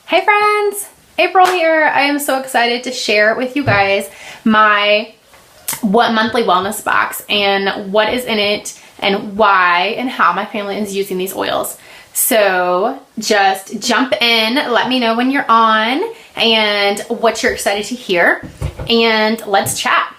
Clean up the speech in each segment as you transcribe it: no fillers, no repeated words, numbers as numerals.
Hey friends, April here. I am so excited to share with you guys my monthly wellness box and what is in it and why and how my family is using these oils. So just jump in, let me know when you're on and what you're excited to hear, and let's chat.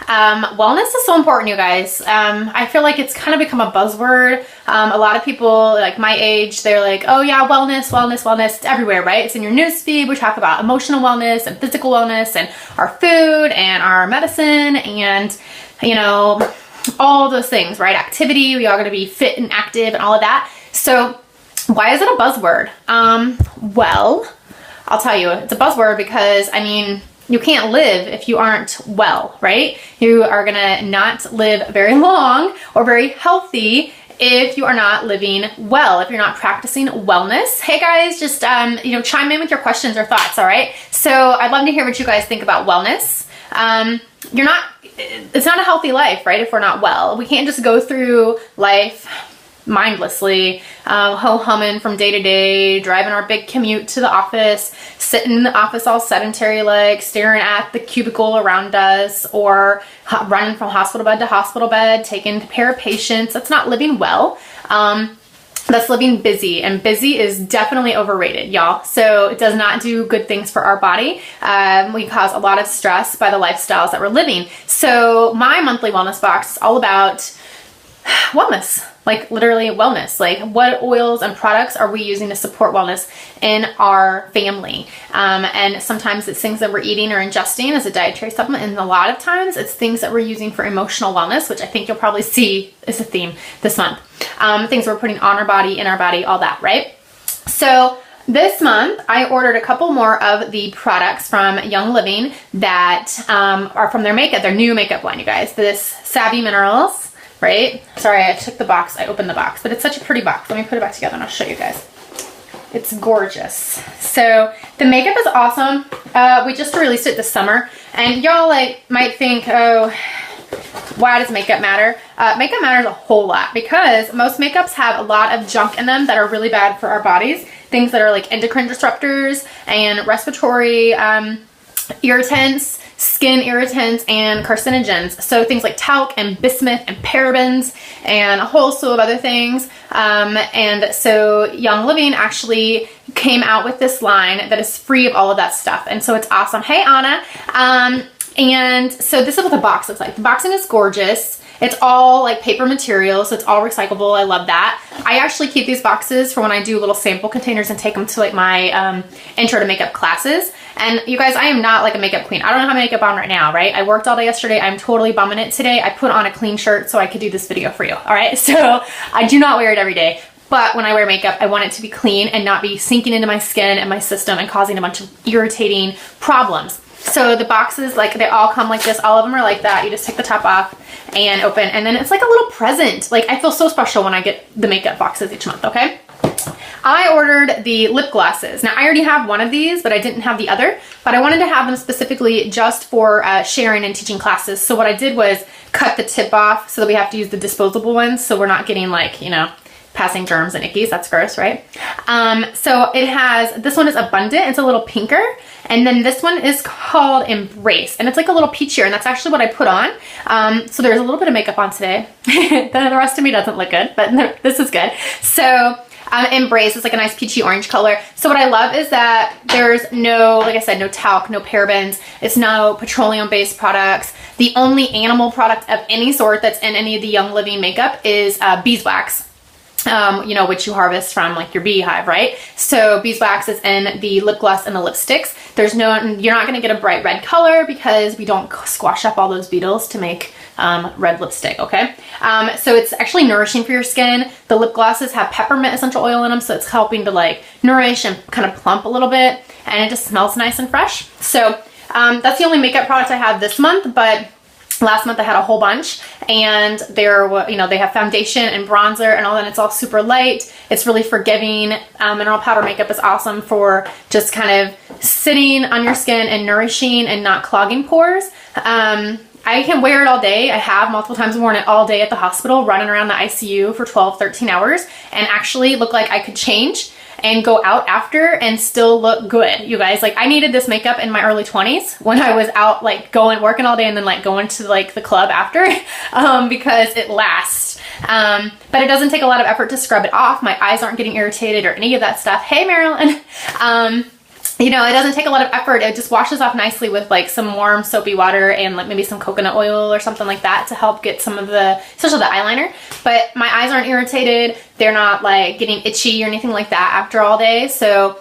Wellness is so important, you guys. I feel like it's kind of become a buzzword. A lot of people like my age, they're like, oh yeah, wellness, wellness, wellness. It's everywhere, right? It's in your newsfeed. We talk about emotional wellness and physical wellness and our food and our medicine and, you know, all those things, right? Activity. We are going to be fit and active and all of that. So why is it a buzzword? Well, I'll tell you, it's a buzzword because, I mean, you can't live if you aren't well, right? You are gonna not live very long or very healthy if you are not living well, if you're not practicing wellness. Hey guys, just chime in with your questions or thoughts, all right? So I'd love to hear what you guys think about wellness. It's not a healthy life, right, if we're not well. We can't just go through life mindlessly, ho-humming from day to day, driving our big commute to the office, sitting in the office all sedentary like, staring at the cubicle around us, or running from hospital bed to hospital bed, taking care of patients. That's not living well. That's living busy, and busy is definitely overrated, y'all. So it does not do good things for our body. We cause a lot of stress by the lifestyles that we're living. So my monthly wellness box is all about wellness. Like literally wellness, like what oils and products are we using to support wellness in our family? And sometimes it's things that we're eating or ingesting as a dietary supplement, and a lot of times it's things that we're using for emotional wellness, which I think you'll probably see is a theme this month. Things we're putting on our body, in our body, all that, right? So this month, I ordered a couple more of the products from Young Living that are from their new makeup line, you guys. This Savvy Minerals, right? Sorry, I took the box, I opened the box, but it's such a pretty box. Let me put it back together and I'll show you guys. It's gorgeous. So the makeup is awesome. We just released it this summer, and y'all might think, oh, why does makeup matter? Makeup matters a whole lot because most makeups have a lot of junk in them that are really bad for our bodies. Things that are like endocrine disruptors and respiratory irritants, skin irritants, and carcinogens. So things like talc and bismuth and parabens and a whole slew of other things. And so Young Living actually came out with this line that is free of all of that stuff. And so it's awesome. Hey, Anna. And so this is what the box looks like. The boxing is gorgeous. It's all like paper material, so it's all recyclable. I love that. I actually keep these boxes for when I do little sample containers and take them to like my intro to makeup classes. And you guys, I am not like a makeup queen. I don't have makeup on right now, right? I worked all day yesterday. I'm totally bumming it today. I put on a clean shirt so I could do this video for you, all right? So I do not wear it every day. But when I wear makeup, I want it to be clean and not be sinking into my skin and my system and causing a bunch of irritating problems. So the boxes, like they all come like this. All of them are like that. You just take the top off and open, and then it's like a little present. Like I feel so special when I get the makeup boxes each month, okay? I ordered the lip glosses. Now I already have one of these, but I didn't have the other, but I wanted to have them specifically just for sharing and teaching classes. So what I did was cut the tip off so that we have to use the disposable ones, so we're not getting like, you know, passing germs and ickies. That's gross, right? So it has, this one is Abundant. It's a little pinker. And then this one is called Embrace. And it's like a little peachier. And that's actually what I put on. So there's a little bit of makeup on today. The rest of me doesn't look good, but this is good. So Embrace is like a nice peachy orange color. So what I love is that there's no, like I said, no talc, no parabens. It's no petroleum-based products. The only animal product of any sort that's in any of the Young Living makeup is beeswax. You know, which you harvest from like your beehive, right? So beeswax is in the lip gloss and the lipsticks. You're not going to get a bright red color because we don't squash up all those beetles to make red lipstick, okay? So it's actually nourishing for your skin. The lip glosses have peppermint essential oil in them, so it's helping to like nourish and kind of plump a little bit, and it just smells nice and fresh. So that's the only makeup product I have this month, but last month I had a whole bunch, and they're, you know, they have foundation and bronzer and all that. It's all super light. It's really forgiving. Mineral powder makeup is awesome for just kind of sitting on your skin and nourishing and not clogging pores. I can wear it all day. I have multiple times worn it all day at the hospital, running around the ICU for 12, 13 hours, and actually look like I could change and go out after and still look good, you guys. Like, I needed this makeup in my early 20s when I was out like working all day and then like going to like the club after because it lasts. But it doesn't take a lot of effort to scrub it off. My eyes aren't getting irritated or any of that stuff. Hey, Marilyn. You know, it doesn't take a lot of effort. It just washes off nicely with like some warm soapy water and like maybe some coconut oil or something like that to help get some of the, especially the eyeliner. But my eyes aren't irritated. They're not like getting itchy or anything like that after all day. So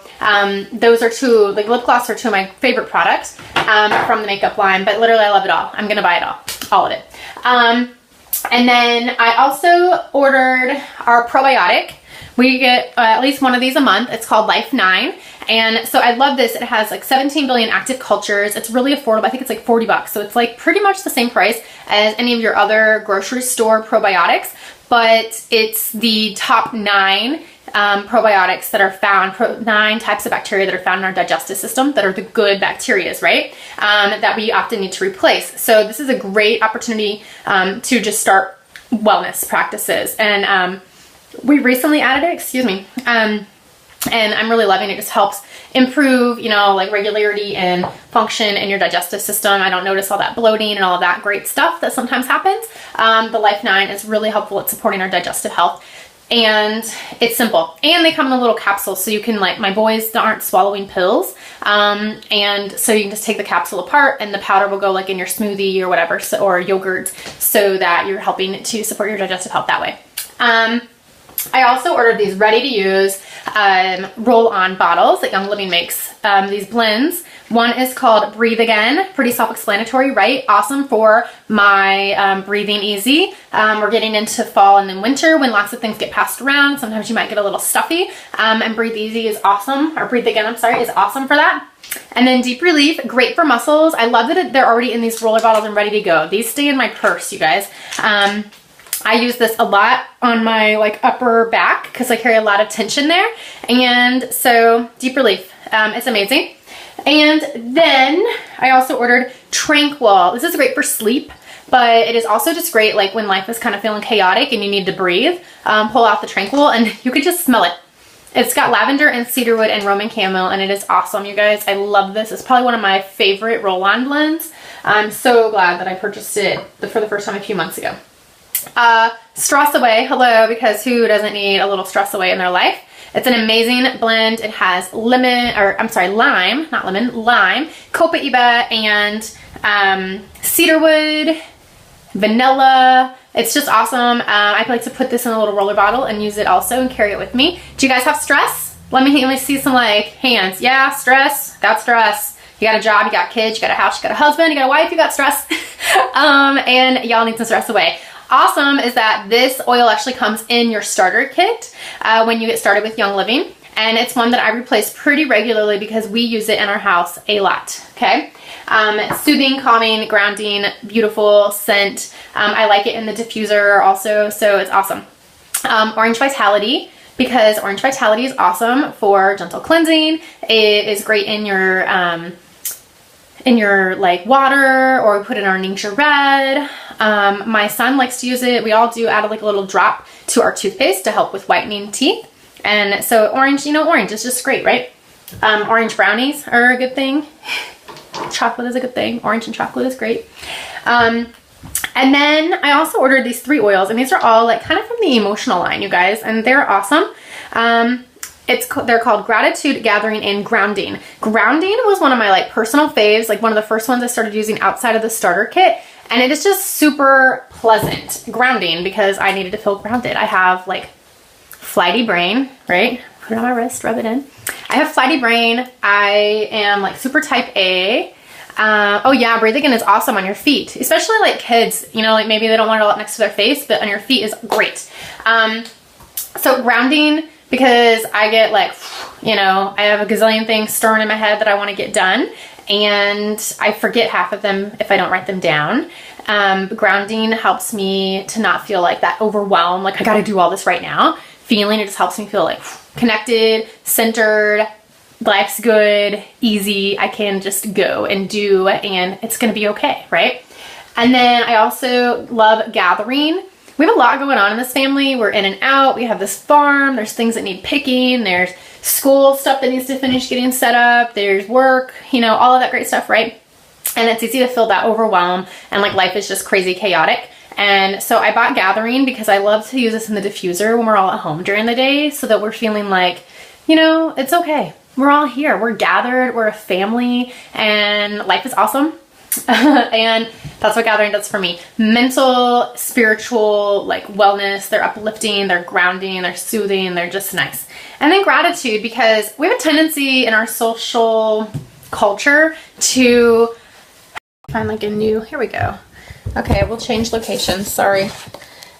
those are two, like lip gloss are two of my favorite products from the makeup line. But literally I love it all. I'm going to buy it all of it. And then I also ordered our probiotic. We get at least one of these a month. It's called Life 9. And so I love this. It has like 17 billion active cultures. It's really affordable. I think it's like 40 bucks. So it's like pretty much the same price as any of your other grocery store probiotics, but it's the top 9 probiotics that are found, 9 types of bacteria that are found in our digestive system that are the good bacterias, right? That we often need to replace. So this is a great opportunity to just start wellness practices. And we recently added it, excuse me. And I'm really loving it. It just helps improve, you know, like regularity and function in your digestive system. I don't notice all that bloating and all of that great stuff that sometimes happens. The Life 9 is really helpful at supporting our digestive health. And it's simple. And they come in a little capsule, so you can, like, my boys aren't swallowing pills. And so you can just take the capsule apart and the powder will go like in your smoothie or whatever, so, or yogurt, so that you're helping to support your digestive health that way. I also ordered these ready-to-use roll-on bottles that Young Living makes, these blends. One is called Breathe Again, pretty self-explanatory, right? Awesome for my breathing easy. We're getting into fall and then winter when lots of things get passed around. Sometimes you might get a little stuffy, and Breathe Easy is awesome, or Breathe Again, I'm sorry, is awesome for that. And then Deep Relief, great for muscles. I love that they're already in these roller bottles and ready to go. These stay in my purse, you guys. I use this a lot on my like upper back because I carry a lot of tension there. And so Deep Relief, it's amazing. And then I also ordered Tranquil. This is great for sleep, but it is also just great like when life is kind of feeling chaotic and you need to breathe. Pull out the Tranquil and you could just smell it. It's got lavender and cedarwood and Roman chamomile, and it is awesome, you guys. I love this. It's probably one of my favorite roll-on blends. I'm so glad that I purchased it for the first time a few months ago. Stress Away, hello, because who doesn't need a little stress away in their life? It's an amazing blend. It has lime, not lemon, lime, copaiba, and cedarwood, vanilla. It's just awesome. I like to put this in a little roller bottle and use it also and carry it with me. Do you guys have stress? Let me see some like hands. Yeah, stress, got stress. You got a job, you got kids, you got a house, you got a husband, you got a wife, you got stress. And y'all need some stress away. Awesome is that this oil actually comes in your starter kit when you get started with Young Living, and it's one that I replace pretty regularly because we use it in our house a lot, okay? Soothing, calming, grounding, beautiful scent. I like it in the diffuser also, so it's awesome. Orange Vitality, because Orange Vitality is awesome for gentle cleansing. It is great in your like water, or we put it in our Ningxia Red. My son likes to use it. We all do add like a little drop to our toothpaste to help with whitening teeth. And so orange, you know, orange is just great, right? Orange brownies are a good thing. Chocolate is a good thing. Orange and chocolate is great. And then I also ordered these 3 oils, and these are all like kind of from the emotional line, you guys, and they're awesome. They're called Gratitude, Gathering, and Grounding. Grounding was one of my like personal faves, like one of the first ones I started using outside of the starter kit. And it is just super pleasant. Grounding, because I needed to feel grounded. I have like flighty brain, right? Put it on my wrist, rub it in. I have flighty brain. I am like super type A. Oh yeah, Breathe Again is awesome on your feet, especially like kids, you know, like maybe they don't want it all up next to their face, but on your feet is great. So grounding, because I get like, you know, I have a gazillion things stirring in my head that I want to get done, and I forget half of them if I don't write them down. Grounding helps me to not feel like that overwhelmed, like I got to do all this right now feeling. It just helps me feel like connected, centered, life's good, easy. I can just go and do, and it's going to be okay, right? And then I also love Gathering, we have a lot going on in this family. We're in and out. We have this farm. There's things that need picking. There's school stuff that needs to finish getting set up. There's work, you know, all of that great stuff, right? And it's easy to feel that overwhelm and like life is just crazy chaotic. And so I bought Gathering because I love to use this in the diffuser when we're all at home during the day so that we're feeling like, you know, it's okay. We're all here. We're gathered. We're a family and life is awesome. And that's what Gathering does for me. Mental, spiritual, like wellness. They're uplifting, they're grounding, they're soothing, they're just nice. And then gratitude, because we have a tendency in our social culture to find like a new, here we go. Okay, we'll change locations, sorry.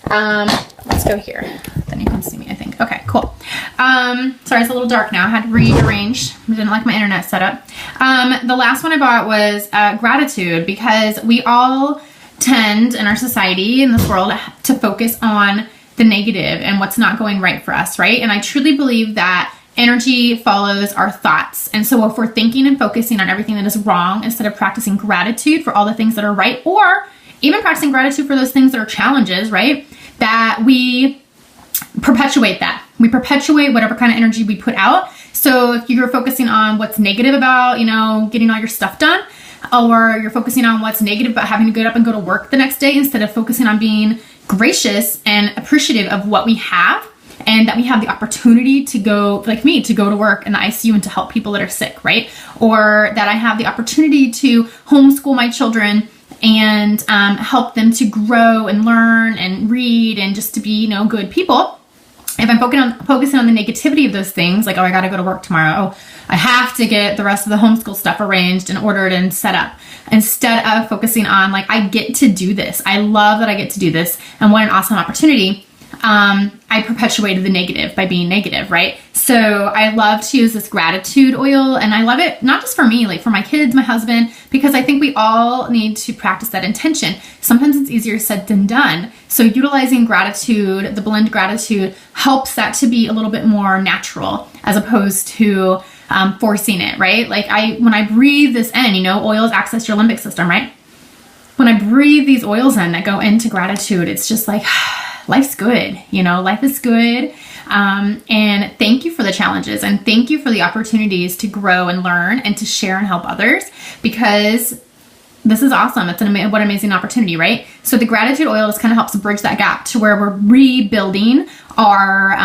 Let's go here. Then you can see me, I think. Okay, cool. Sorry, it's a little dark now. I had to rearrange. I didn't like my internet setup. The last one I bought was gratitude, because we all tend in our society, in this world, to focus on the negative and what's not going right for us, right? And I truly believe that energy follows our thoughts. And so if we're thinking and focusing on everything that is wrong instead of practicing gratitude for all the things that are right, or even practicing gratitude for those things that are challenges, right? That we perpetuate that. We perpetuate whatever kind of energy we put out. So if you're focusing on what's negative about, you know, getting all your stuff done, or you're focusing on what's negative about having to get up and go to work the next day instead of focusing on being gracious and appreciative of what we have, and that we have the opportunity to go, like me, to go to work in the ICU and to help people that are sick, right? Or that I have the opportunity to homeschool my children and help them to grow and learn and read and just to be, you know, good people. If I'm focusing on the negativity of those things, like, oh, I got to go to work tomorrow. Oh, I have to get the rest of the homeschool stuff arranged and ordered and set up. Instead of focusing on, like, I get to do this. I love that I get to do this. And what an awesome opportunity. I perpetuated the negative by being negative, right? So I love to use this gratitude oil, and I love it not just for me, like for my kids, my husband, because I think we all need to practice that intention. Sometimes it's easier said than done. So utilizing gratitude, the blend gratitude, helps that to be a little bit more natural as opposed to forcing it, right? Like when I breathe this in, you know, oils access your limbic system, right? When I breathe these oils in that go into gratitude, it's just like, life's good, you know, life is good. And thank you for the challenges, and thank you for the opportunities to grow and learn and to share and help others, because this is awesome. It's what an amazing opportunity, right? So the gratitude oil just kind of helps bridge that gap to where we're rebuilding our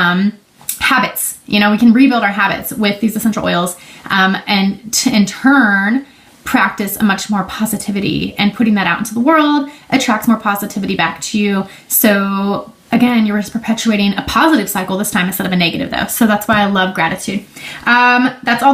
habits. You know, we can rebuild our habits with these essential oils, and to, in turn, practice a much more positivity, and putting that out into the world attracts more positivity back to you. So again, you're just perpetuating a positive cycle this time instead of a negative though. So that's why I love gratitude. That's all.